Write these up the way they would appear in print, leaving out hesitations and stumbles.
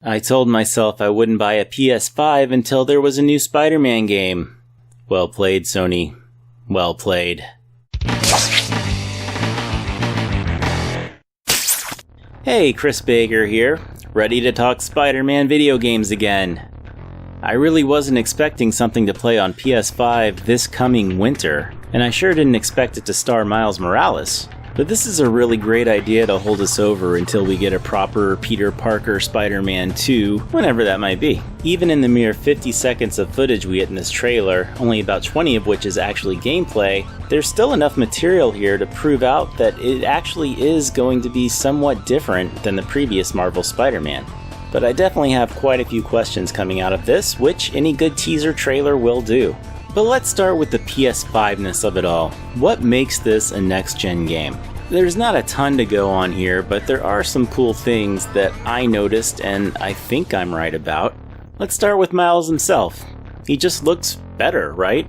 I told myself I wouldn't buy a PS5 until there was a new Spider-Man game. Well played, Sony. Well played. Hey, Chris Baker here, ready to talk Spider-Man video games again. I really wasn't expecting something to play on PS5 this coming winter, and I sure didn't expect it to star Miles Morales. But this is a really great idea to hold us over until we get a proper Peter Parker Spider-Man 2, whenever that might be. Even in the mere 50 seconds of footage we get in this trailer, only about 20 of which is actually gameplay, there's still enough material here to prove out that it actually is going to be somewhat different than the previous Marvel Spider-Man. But I definitely have quite a few questions coming out of this, which any good teaser trailer will do. But let's start with the PS5-ness of it all. What makes this a next-gen game? There's not a ton to go on here, but there are some cool things that I noticed and I think I'm right about. Let's start with Miles himself. He just looks better, right?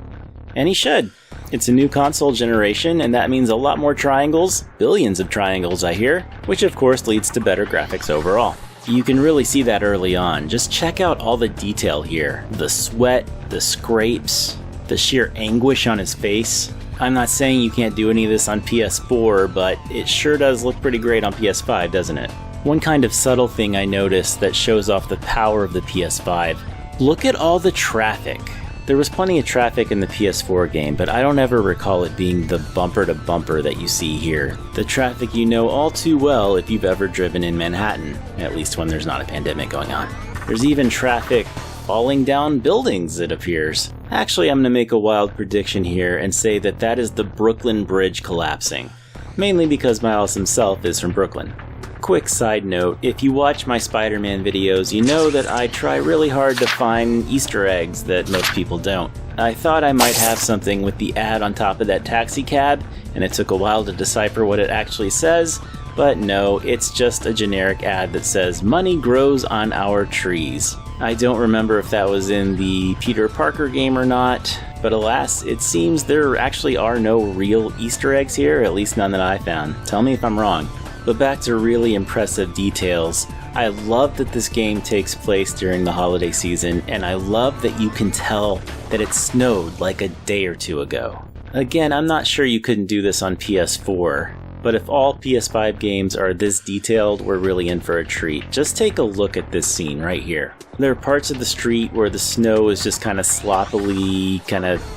And he should. It's a new console generation, and that means a lot more triangles, billions of triangles I hear, which of course leads to better graphics overall. You can really see that early on. Just check out all the detail here. The sweat, the scrapes, the sheer anguish on his face. I'm not saying you can't do any of this on PS4, but it sure does look pretty great on PS5, doesn't it? One kind of subtle thing I noticed that shows off the power of the PS5. Look at all the traffic. There was plenty of traffic in the PS4 game, but I don't ever recall it being the bumper-to-bumper that you see here. The traffic you know all too well if you've ever driven in Manhattan, at least when there's not a pandemic going on. There's even traffic falling down buildings, it appears. Actually, I'm going to make a wild prediction here and say that that is the Brooklyn Bridge collapsing. Mainly because Miles himself is from Brooklyn. Quick side note, if you watch my Spider-Man videos, you know that I try really hard to find Easter eggs that most people don't. I thought I might have something with the ad on top of that taxi cab, and it took a while to decipher what it actually says, but no, it's just a generic ad that says, "Money grows on our trees." I don't remember if that was in the Peter Parker game or not, but alas, it seems there actually are no real Easter eggs here, at least none that I found. Tell me if I'm wrong. But back to really impressive details. I love that this game takes place during the holiday season, and I love that you can tell that it snowed like a day or two ago. Again, I'm not sure you couldn't do this on PS4, but if all PS5 games are this detailed, we're really in for a treat. Just take a look at this scene right here. There are parts of the street where the snow is just kind of sloppily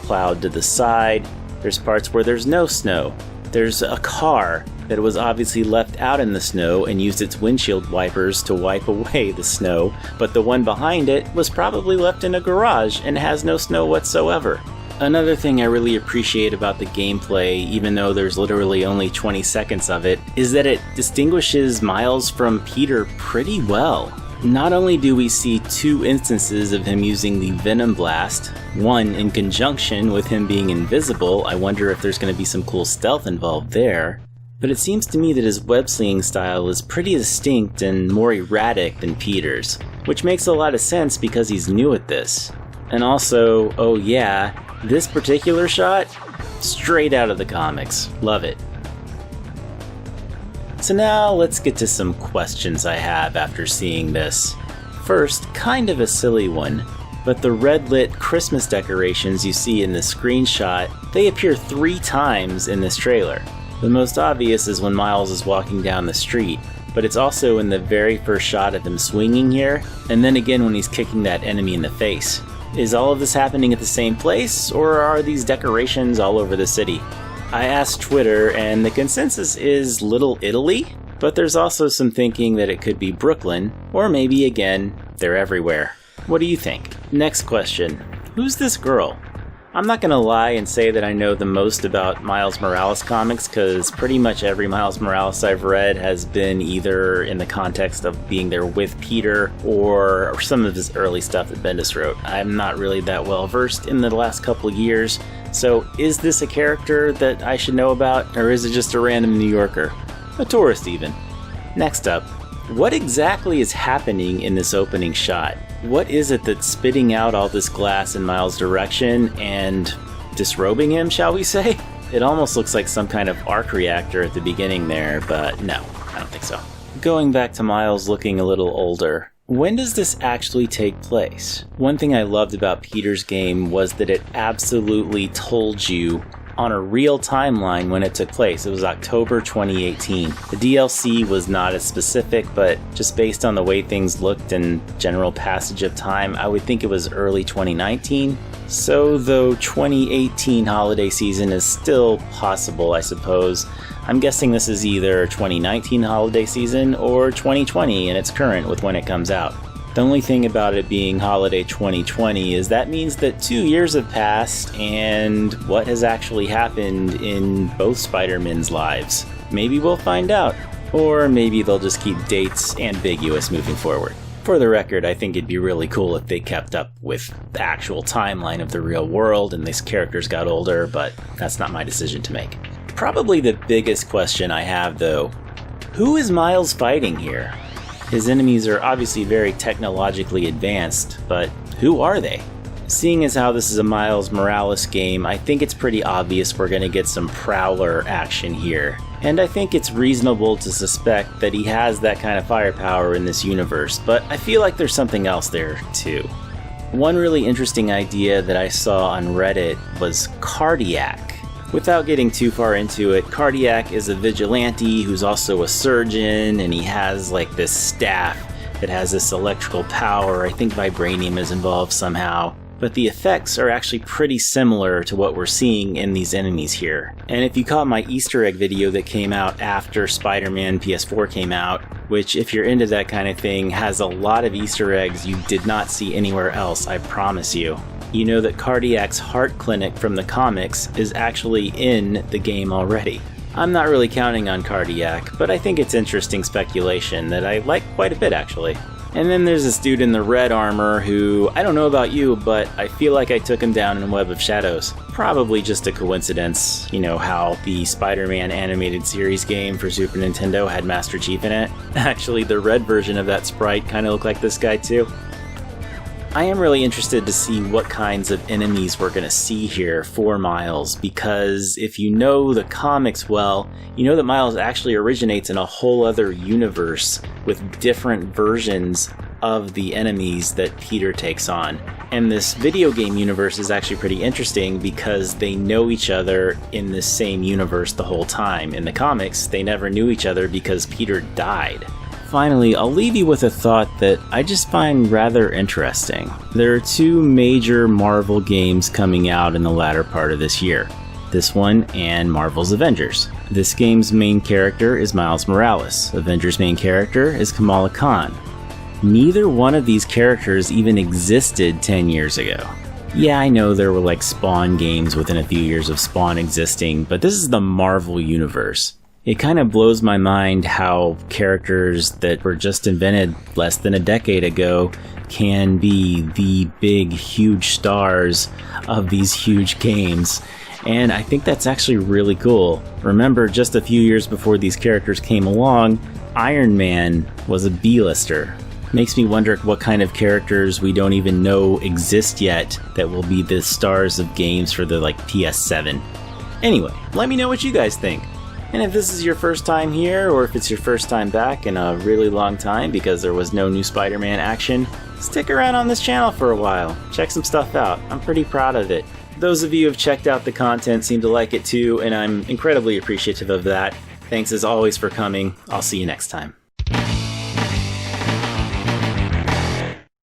plowed to the side. There's parts where there's no snow. There's a car that was obviously left out in the snow and used its windshield wipers to wipe away the snow, but the one behind it was probably left in a garage and has no snow whatsoever. Another thing I really appreciate about the gameplay, even though there's literally only 20 seconds of it, is that it distinguishes Miles from Peter pretty well. Not only do we see two instances of him using the Venom Blast, one in conjunction with him being invisible, I wonder if there's going to be some cool stealth involved there, but it seems to me that his web-slinging style is pretty distinct and more erratic than Peter's, which makes a lot of sense because he's new at this. And also, oh yeah, this particular shot, straight out of the comics. Love it. So now let's get to some questions I have after seeing this. First, kind of a silly one, but the red-lit Christmas decorations you see in this screenshot, they appear 3 times in this trailer. The most obvious is when Miles is walking down the street, but it's also in the very first shot of him swinging here, and then again when he's kicking that enemy in the face. Is all of this happening at the same place, or are these decorations all over the city? I asked Twitter, and the consensus is Little Italy, but there's also some thinking that it could be Brooklyn, or maybe again, they're everywhere. What do you think? Next question. Who's this girl? I'm not gonna lie and say that I know the most about Miles Morales comics, because pretty much every Miles Morales I've read has been either in the context of being there with Peter or some of his early stuff that Bendis wrote. I'm not really that well versed in the last couple years, so is this a character that I should know about, or is it just a random New Yorker? A tourist even. Next up, what exactly is happening in this opening shot? What is it that's spitting out all this glass in Miles' direction and disrobing him, shall we say? It almost looks like some kind of arc reactor at the beginning there, but no, I don't think so. Going back to Miles looking a little older, When does this actually take place? One thing I loved about Peter's game was that it absolutely told you on a real timeline when it took place. It was October 2018. The DLC was not as specific, but just based on the way things looked and general passage of time, I would think it was early 2019. So though 2018 holiday season is still possible, I suppose, I'm guessing this is either 2019 holiday season or 2020 and it's current with when it comes out. The only thing about it being holiday 2020 is that means that 2 years have passed, and what has actually happened in both Spider-Men's lives? Maybe we'll find out, or maybe they'll just keep dates ambiguous moving forward. For the record, I think it'd be really cool if they kept up with the actual timeline of the real world and these characters got older, but that's not my decision to make. Probably the biggest question I have, though, who is Miles fighting here? His enemies are obviously very technologically advanced, but who are they? Seeing as how this is a Miles Morales game, I think it's pretty obvious we're going to get some Prowler action here. And I think it's reasonable to suspect that he has that kind of firepower in this universe, but I feel like there's something else there too. One really interesting idea that I saw on Reddit was Cardiac. Without getting too far into it, Cardiac is a vigilante who's also a surgeon, and he has like this staff that has this electrical power. I think vibranium is involved somehow. But the effects are actually pretty similar to what we're seeing in these enemies here. And if you caught my Easter egg video that came out after Spider-Man PS4 came out, which if you're into that kind of thing, has a lot of Easter eggs you did not see anywhere else, I promise you. You know that Cardiac's heart clinic from the comics is actually in the game already. I'm not really counting on Cardiac, but I think it's interesting speculation that I like quite a bit actually. And then there's this dude in the red armor who, I don't know about you, but I feel like I took him down in Web of Shadows. Probably just a coincidence, you know how the Spider-Man animated series game for Super Nintendo had Master Chief in it? Actually, the red version of that sprite kind of looked like this guy too. I am really interested to see what kinds of enemies we're going to see here for Miles, because if you know the comics well, you know that Miles actually originates in a whole other universe with different versions of the enemies that Peter takes on. And this video game universe is actually pretty interesting because they know each other in the same universe the whole time. In the comics, they never knew each other because Peter died. Finally, I'll leave you with a thought that I just find rather interesting. There are two major Marvel games coming out in the latter part of this year. This one and Marvel's Avengers. This game's main character is Miles Morales. Avengers' main character is Kamala Khan. Neither one of these characters even existed 10 years ago. Yeah, I know there were like Spawn games within a few years of Spawn existing, but this is the Marvel universe. It kind of blows my mind how characters that were just invented less than a decade ago can be the big, huge stars of these huge games. And I think that's actually really cool. Remember, just a few years before these characters came along, Iron Man was a B-lister. Makes me wonder what kind of characters we don't even know exist yet that will be the stars of games for the PS7. Anyway, let me know what you guys think. And if this is your first time here, or if it's your first time back in a really long time because there was no new Spider-Man action, stick around on this channel for a while. Check some stuff out. I'm pretty proud of it. Those of you who have checked out the content seem to like it too, and I'm incredibly appreciative of that. Thanks as always for coming. I'll see you next time.